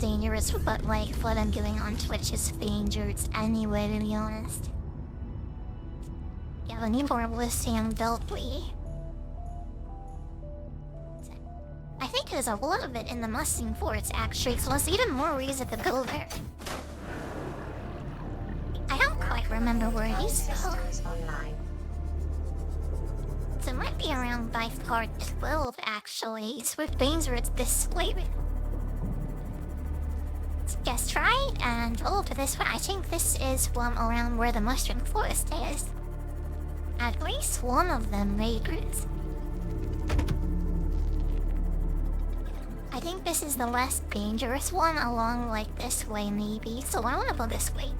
dangerous, but like what I'm doing on Twitch is dangerous anyway, to be honest. Yeah, the newborn lithium beltway. I think there's a lot of it in the Mustang Forest actually, so there's even more reason to go there. I don't quite remember where it is though. So it might be around by part 12 actually, so with dangerous this way. Just right, and over this way. I think this is from around where the Mustang Forest is. At least one of them neighbors. I think this is the less dangerous one along like this way maybe, so I wanna go this way.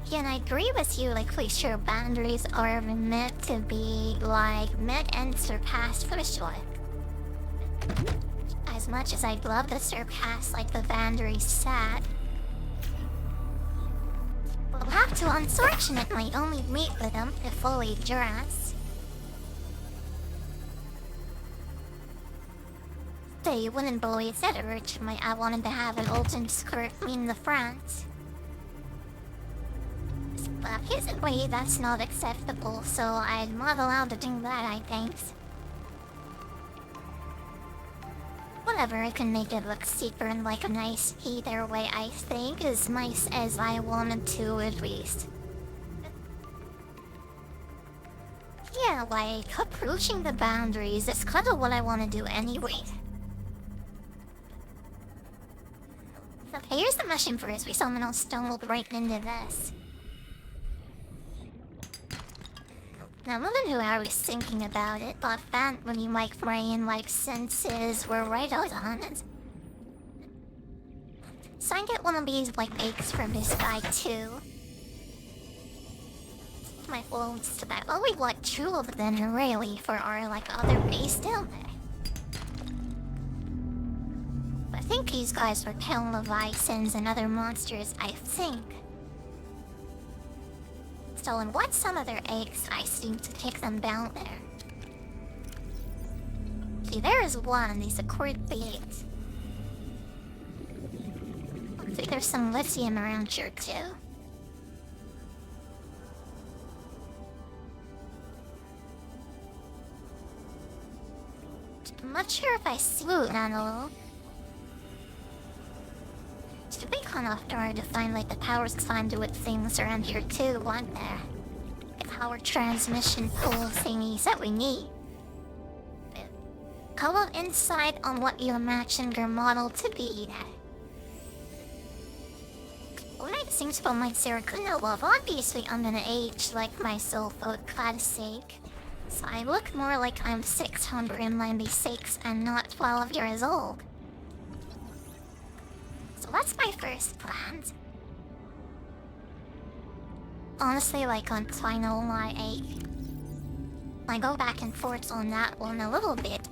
Yeah, and I agree with you, like pretty sure boundaries are meant to be like met and surpassed for sure. As much as I'd love to surpass like the boundaries set, we'll have to unfortunately only meet with them to fully dress. So you wouldn't believe that originally I wanted to have an open skirt in the front. But apparently that's not acceptable, so I'm not allowed to do that, I think. Whatever, I can make it look super in like a nice either way, I think, as nice as I wanted to at least. Yeah, like, approaching the boundaries is kind of what I want to do anyway. So here's the mission first, we someone else stumbled right into this. Now, more than who I was thinking about it, but that when you like brain like senses were right on it. So I get one of these like eggs from this guy too. My phone's to that. Well, we like two of them really for our like other base down there. But I think these guys are killing Leviathans and other monsters, I think. So in what some of their eggs, I seem to take them down there. See, there is one, he's a cord bait. See, there's some lithium around here too. I'm not sure if I slew that a little. It's be kind of hard to find like the power conduit things around here too, aren't there? The power transmission pole thingies that we need. How about insight on what you imagined your model to be? What I think about my Siracuno, well, obviously I'm gonna age like myself for God's sake. So I look more like I'm 696 and not 12 years old. So that's my first plan. Honestly, like on Final Lie 8, I go back and forth on that one a little bit.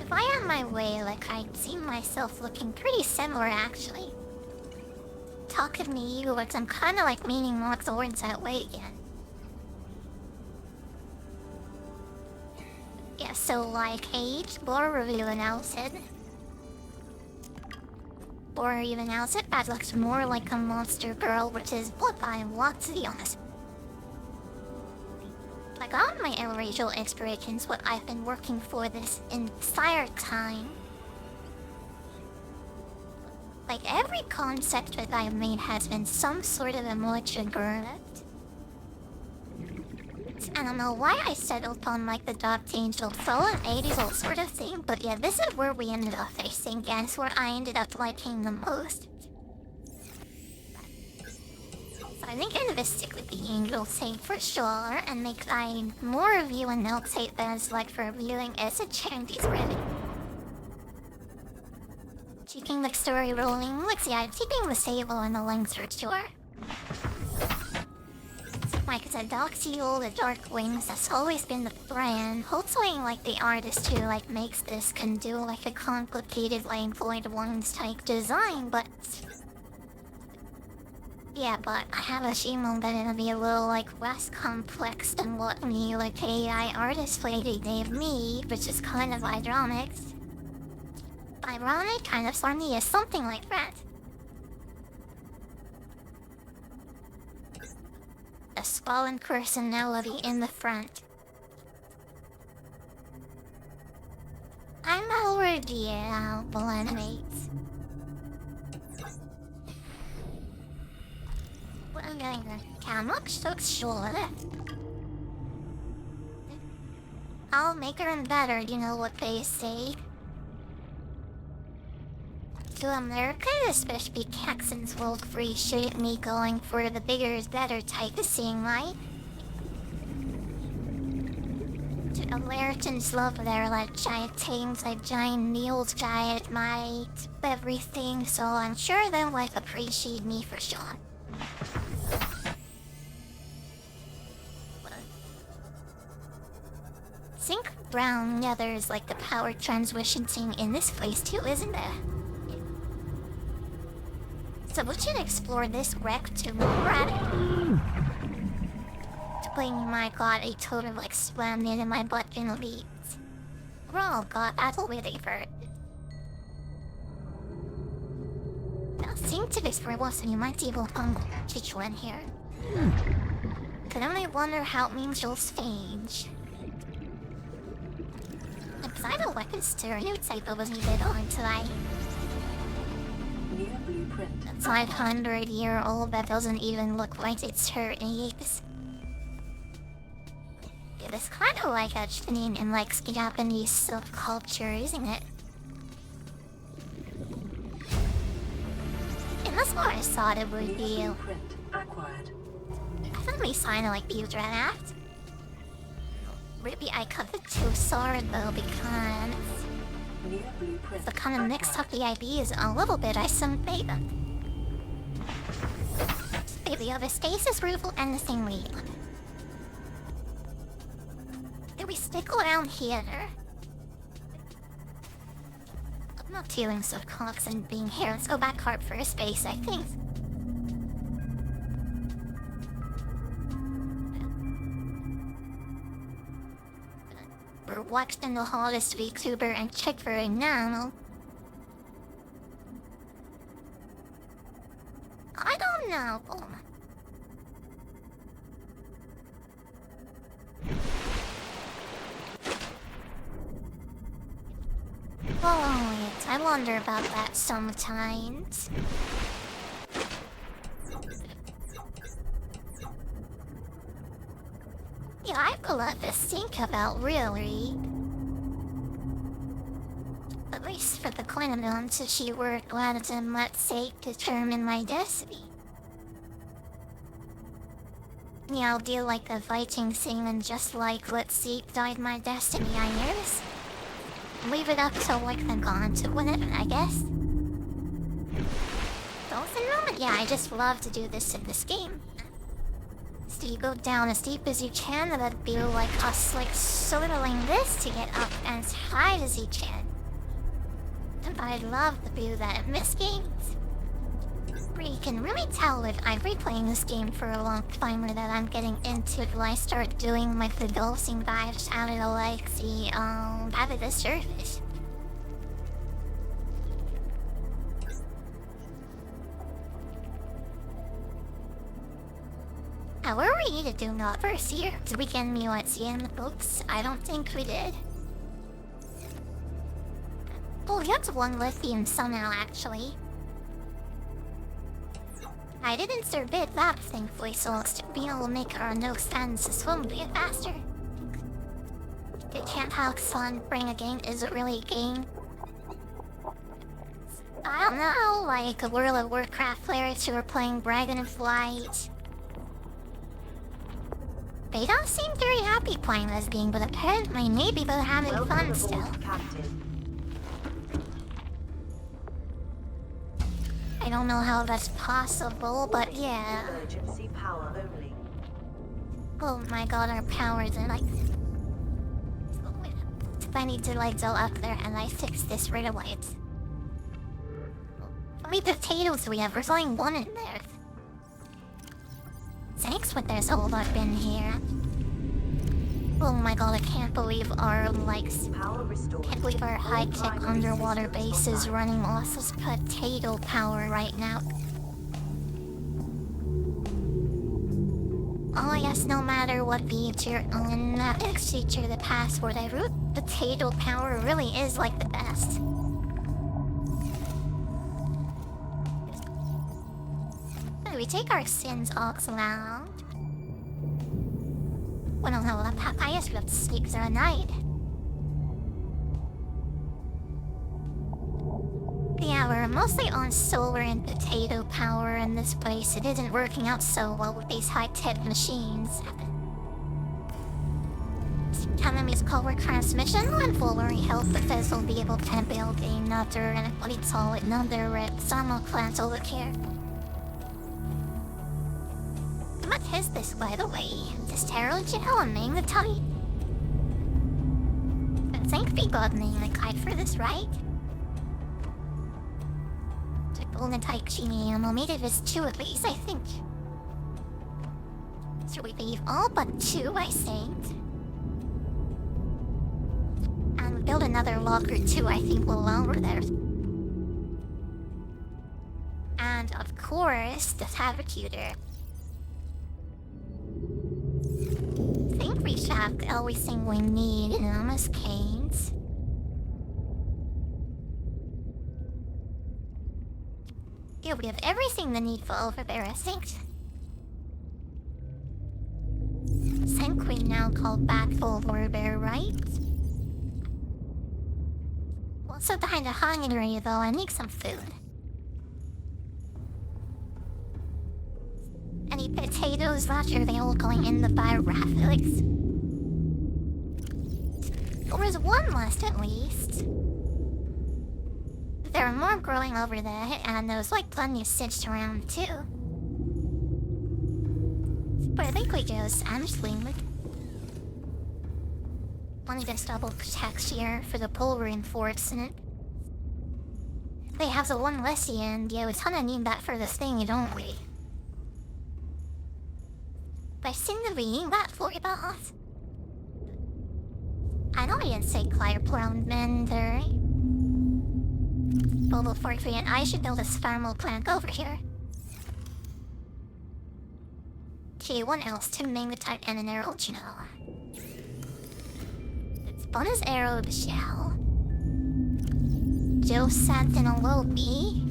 If I am my way, like I see myself looking pretty similar actually. Talking to you, like I'm kinda like leaning more towards that way again. Yeah, so like age, Blur review announced it. Or even else it that looks more like a monster girl, which is what I want to be honest. Like on my original inspirations, what I've been working for this entire time. Like every concept that I've made has been some sort of emotion girl. I don't know why I settled on like the Dark Angel Fallen 80s old sort of thing, but yeah, this is where we ended up facing, and it's where I ended up liking the most. So I think Invistic would be Angel Tape for sure, and make I more review and note tape as like for reviewing as a charity's ready. Keeping the story rolling, let's see, I'm keeping the sable and the length for sure. Like I said, Doxiel, the Dark Wings, that's always been the brand. Hopefully, like, the artist who, like, makes this can do, like, a complicated, like, Void Ones type design, but... Yeah, but I have a feeling that it'll be a little, like, less complex than what the, like, AI artist lady gave me, which is kind of ironic. Ironic, kind of stormy is something like that. A sprawling personality in the front. I'm already out, blendmates. I'm not so sure. I'll make her better, you know what they say. To America, especially Texans will appreciate me going for the bigger is better type of thing, right? To Americans love their like giant things, like giant meals, giant might, everything, so I'm sure they'll like appreciate me for sure. Think brown nether is like the power transmission thing in this place too, isn't there? So we should explore this wreck to more at it. My god, a total like slammed it in my butt in leaves. We're all got battle with it for it. Now think to this for once and you might be able to find Chichu in here. Could only wonder how angels stage. Besides the weapons to a new type of was needed on today. 500-year-old that doesn't even look like it's her age. It's kind of like a thing in like Japanese subculture, isn't it? And that's what I thought it would be. I thought we signed like Build Act. Maybe I cut it too short though because the kind of mixed up the ideas a little bit. I some favor. The other stasis roof will end the same way. Did we stick around here? I'm not feeling so confident being here. Let's go back hard for a space, I think. We're watched in the hall this vtuber and check for it now. I don't know. Oh, yes, I wonder about that sometimes. Yeah, I have a lot to think about, really. At least for the Quinamon, so she worked glad and let's say determine my destiny. Yeah, I'll do like the fighting thing and just like let's see guide my destiny, I guess. Leave it up to like the god to win it, I guess. Both in moment, yeah, I just love to do this in this game. So you go down as deep as you can, and that'd be like us like circling this to get up as high as you can. And I love to do that in this game. You can really tell if I'm replaying this game for a long time or that I'm getting into it when I start doing like the dosing vibes out of the like the out of the surface. How were we to do not first here? Did we get me what's in the books? I don't think we did. Oh, we got one lithium somehow actually. I didn't forbid that, thankfully, so let's be able to make our no sense swim a bit faster. It can't have fun playing a game. Is it really a game? I don't know, like a World of Warcraft players who are playing Dragonflight. They don't seem very happy playing this game, but apparently maybe they're having fun still. I don't know how that's possible, but yeah. Emergency power only. Oh my god, our powers are like... I need to like go up there and I fix this right away. How many potatoes we have? There's only one in there. Thanks for this hold up in here. Oh my god, I can't believe our, Power restored. can't believe our All high-tech primary underwater systems base is online. running off of potato power right now. Oh yes, no matter what feature on that feature the password I wrote, potato power really is like the best. We take our sins off loud. Well, no, the papayas got sneaks are a night. Yeah, we're mostly on solar and potato power in this place. It isn't working out so well with these high-tech machines. Enemies power transmission and fully help because they'll be able to build another, what do you call it, another thermal plant over here. What is this, by the way? This tarot gel and name the type? I think we got name the guide for this, right? The golden type genie animal made it as 2 of these, I think. So we leave all but 2, I think. And build another locker too, I think will lower there. And of course, the fabricator. I think we should have everything we need in almost canes. Yeah, we have everything the needful over there, I think. Think we now call back over there, right? Well, so kinda hungry though, I need some food. Any potatoes left, or are they all going in the biographics? There was one left at least. There are more growing over there, and there's like plenty stitched around too. But I think we just honestly let me just double check here for the pole reinforcement. They have the one Lessie, and yeah, we kinda need that for this thing, don't we? But I seem to be that for about. I know I didn't say Claire Mender. But before I forget, I should build a thermal plant over here. Okay, what else to name the type and an arrow gel? It's bonus arrow shell. Joe Sentinel will be.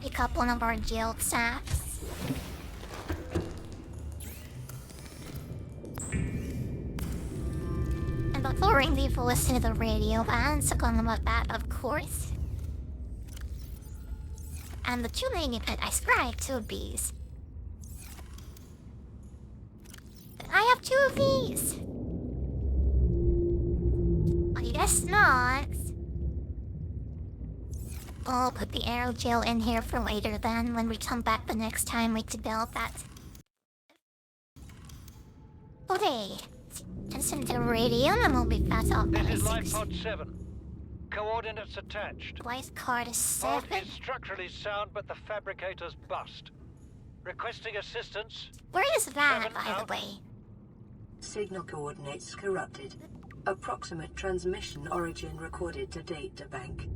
Pick up one of our gel sacks. And before we leave, we'll listen to the radio bands talking about that, of course. And the 2 lady pet I scribed 2 of these. I have 2 of these! I guess not. I'll put the aerogel in here for later then, when we come back the next time we develop that. Okay. Listen to the radio and we'll be fast off by This is 6. Life Pod 7. Coordinates attached. Life card is Pod 7. is structurally sound, but the fabricator's bust. Requesting assistance. Where is that, 7 by the out. way? Signal coordinates corrupted. Approximate transmission origin recorded to data bank.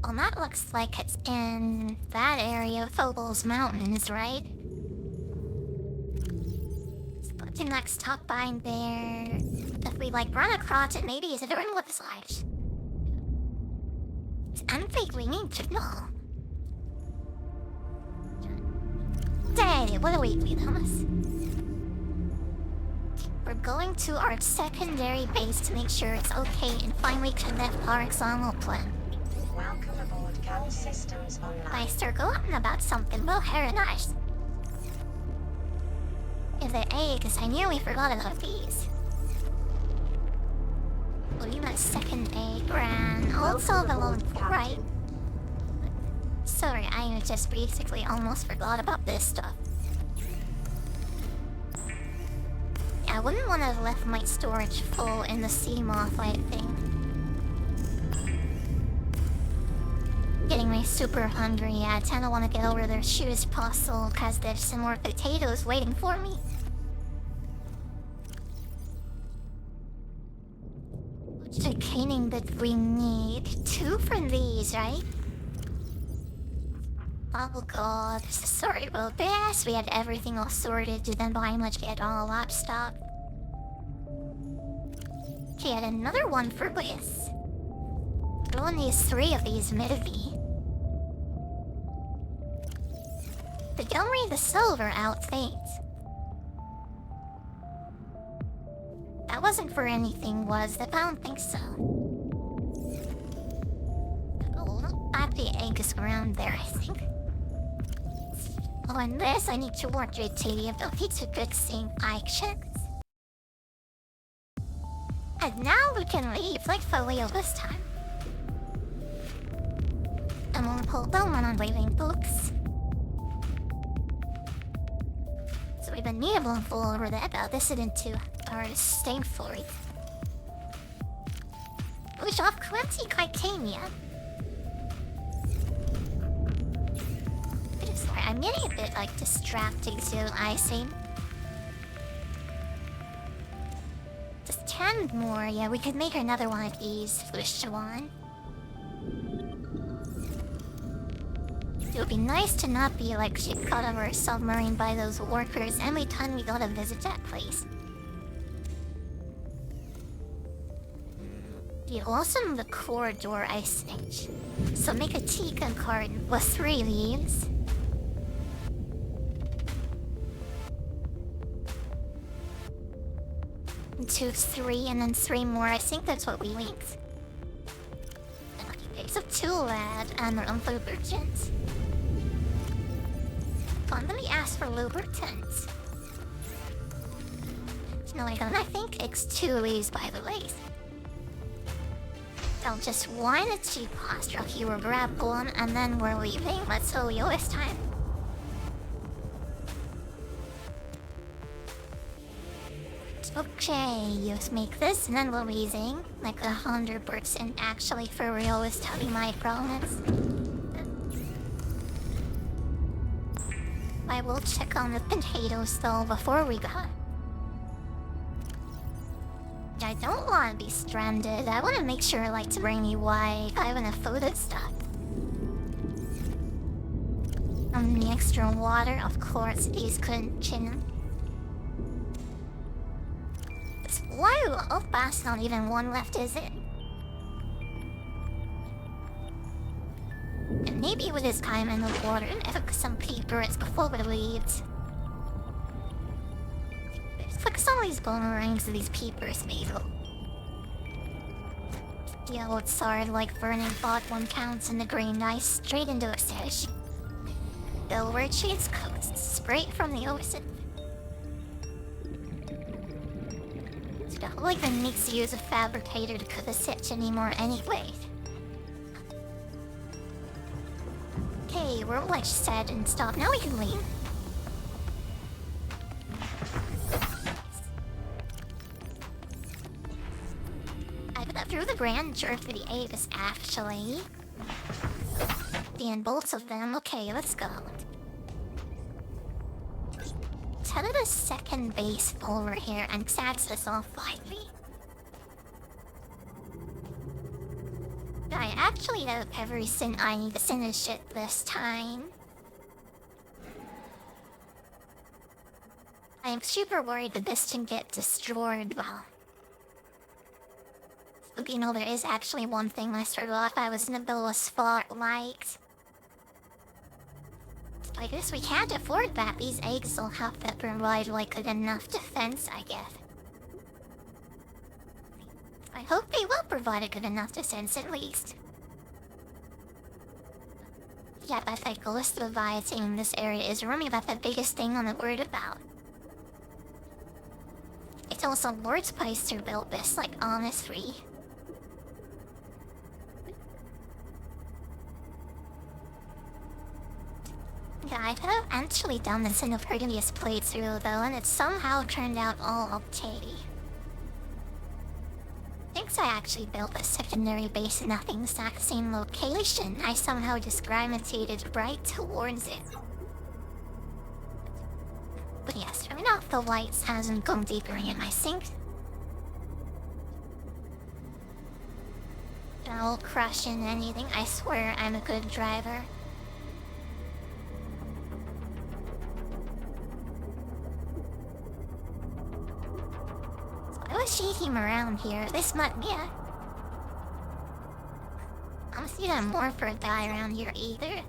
Well, that looks like it's in that area of Phobos Mountains, right? Something like stop by there. If we run across it, maybe it's a different website. It's unfaithfully need to know. Daddy, what do we do, Thomas? We're going to our secondary base to make sure it's okay and finally connect our external plan. Welcome aboard CAN Systems Online. I start going about something well very nice. Is it eggs? I nearly forgot about these. Well, you meant second egg, and also the lone right. Sorry, I just basically almost forgot about this stuff. I wouldn't want to have left my storage full in the sea moth, I think. Getting me super hungry. I kinda want to get over there as soon as possible, because there's some more potatoes waiting for me. extra cleaning that we need. 2 for these, right? Oh god, sorry about this. We had everything all sorted to then pretty much get all up stock. She had another one for this. We'll need 3 of these maybe. But don't read the silver out things. That wasn't for anything, was it? I don't think so. Oh, back the egg is around there, I think. Oh, and this, I need 200 tedium. These are good sync actions. And now we can leave, like for real this time. I'm gonna pull Bowman on waving books. So we've been able to fall over that, but this isn't too hard to stay for it. Which off Clancy Titania. Sorry, I'm getting a bit like distracted too, I see. Just 10 more, yeah, we could make another one of these with Shawan. It would be nice to not be like she caught over a submarine by those workers every time we gotta visit that place. The awesome the corridor ice age. So make a Tika card with 3 leaves. 2, 3, and then 3 more. I think that's what we need. Okay, so 2 lead and lubricants. Fun, let me ask for lubricants. No, I don't. I think it's 2 leaves by the way. I'll just wind a cheap Astra here, grab one, and then we're leaving. Let's go this time. Okay, just make this and then we're leaving. Like 100% actually for real is telling my promise. I will check on the potatoes though before we go. I don't want to be stranded. I want to make sure like to bring you why I have enough food and stuff. The extra water, of course, these couldn't chin. Why? Oh, fast, not even one left, is it? And maybe with his time in the water, and some papers before we leave. Fix all these boomerangs of these peepers, maybe. The old sword like burning bought 1 counts in the green ice straight into a sash. Billward cheese coast straight from the ocean. So I don't even need to use a fabricator to cut the stitch anymore anyway. Okay, we're like set and stop. Now we can leave. Through the grandeur for the Avis, actually. And both of them. Okay, let's go. Tell the second base over here and stats this off finally. I actually have everything I need to finish it this time. I am super worried that this can get destroyed while. You know, there is actually one thing I started off. I was in the middle of spotlight. I guess we can't afford that. These eggs will have to provide like good enough defense, I guess. I hope they will provide a good enough defense at least. Yeah, but like ghost leviathan in this area is really about the biggest thing on the word about. It's also Lord Spicer built this, like honestly. Yeah, I could have actually done this in a previous playthrough though, and it somehow turned out all okay. Thinks I actually built a secondary base in that exact same location. I somehow just gravitated right towards it. But yes, turning off the lights hasn't gone deeper in my sink. I'll crash in anything. I swear I'm a good driver. So I was shaking around here. This might be a... I don't see that morpher guy around here either.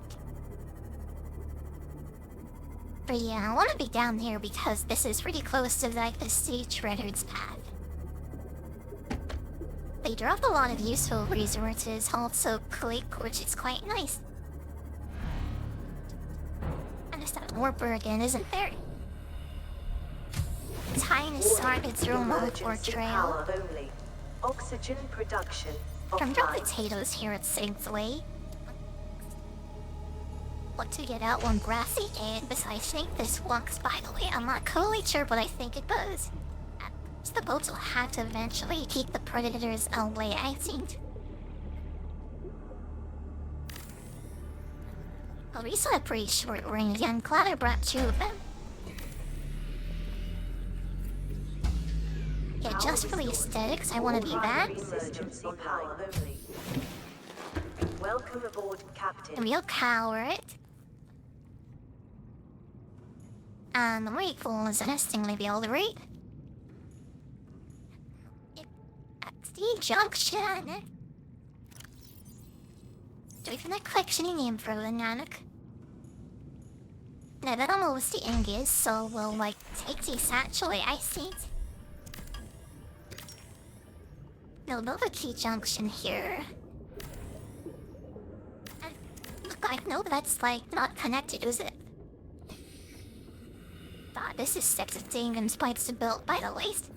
But yeah, I want to be down here because this is pretty close to like the Siege Records path. They drop a lot of useful resources, also click, which is quite nice. And there's that morpher again, isn't there? Tiniest targets remote or trail. Only. Oxygen production. From the potatoes here at Saint's Way. What to get out one grassy and besides, I think this walks, by the way. I'm not totally sure, but I think it does. The boats will have to eventually keep the predators away, I think. Well, we saw a pretty short range, and I'm glad I brought two of them. Yeah, just for the aesthetics, I want to be that. Emergency power only. Welcome aboard, Captain. A real coward. And the rifle is interestingly the older rate. At the junction. Do we find a collection name for the Nanak? No, that almost the Ingus, so we'll like take this actually, I think. No, another key junction here. Look, I know that's like not connected, is it? God, this is six of thing and spikes to built by the waist.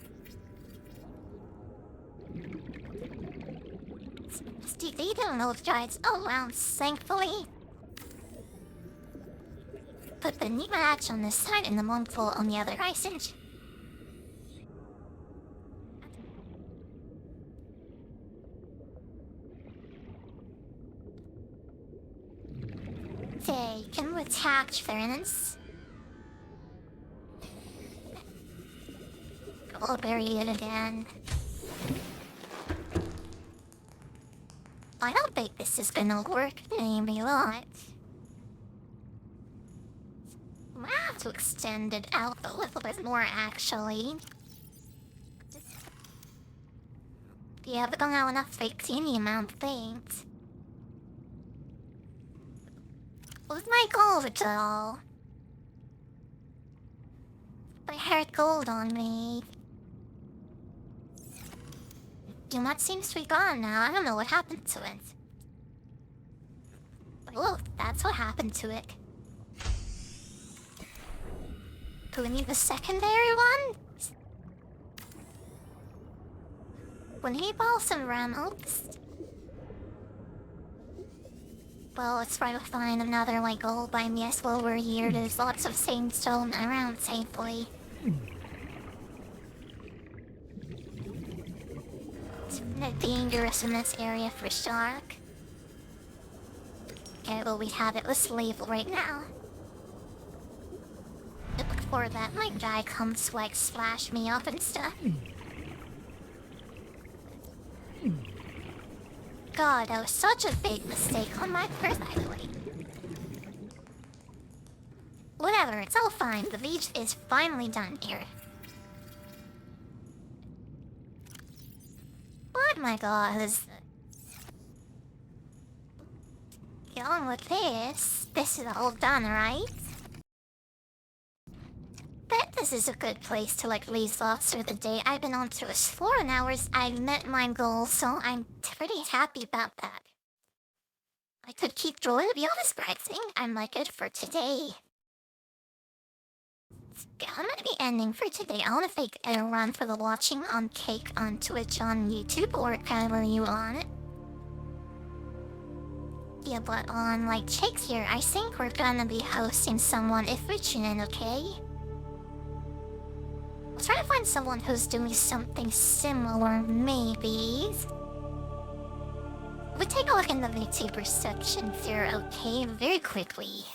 Steve, they don't know if giants around, thankfully. Put the neat match on this side and the monthful on the other, I think. They can attack friends. We'll bury it again. I don't think this is gonna work maybe a lot. I have to extend it out a little bit more actually. Yeah, we don't have enough titanium, I don't think. What's my goal at all? I heard gold on me. Too much seems to be gone now. I don't know what happened to it. But look, that's what happened to it. Do we need the secondary one? We need balsam ramels. Well, let's try to find another like gold by me as well. We're here. There's lots of sandstone around safely. It's dangerous in this area for shark. Okay, well we have it. Let's leave right now. Before that, my guy comes to like slash me up and stuff. God, that was such a big mistake on my part, by the way. Whatever, it's all fine. The beach is finally done here. Oh my god, get on with this. This is all done, right? Bet this is a good place to like leave off for the day. I've been on to this 4 hours. I met my goal, so I'm pretty happy about that. I could keep going, to be honest, but I think I'm like good for today. I'm gonna be ending for today. I wanna thank everyone for the watching on Cake on Twitch, on YouTube, or however you want it. Yeah, but on like Jake's here, I think we're gonna be hosting someone if we tune in, okay? I'll try to find someone who's doing something similar, maybe. We'll take a look in the VTuber section here, okay? Very quickly.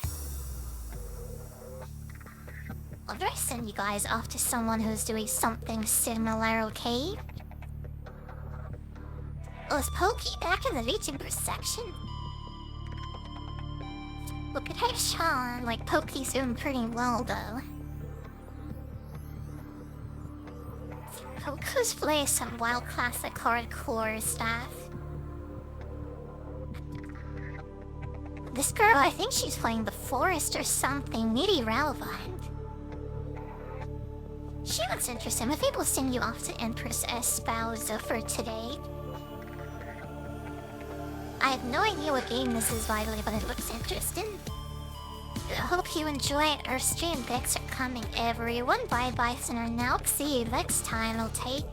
I'll just send you guys off to someone who's doing something similar, okay? Oh, is Pokey back in the VTuber section? Look at how Sean, like, Pokey's doing pretty well, though. Poku's plays some wild classic hardcore stuff. This girl, I think she's playing the Forest or something, really relevant. She looks interesting. Maybe we'll send you off to Empress Espousa for today. I have no idea what game this is vitally, but it looks interesting. I hope you enjoyed our stream. Thanks for coming, everyone. Bye bye, Sinner. Now, see you next time. I'll take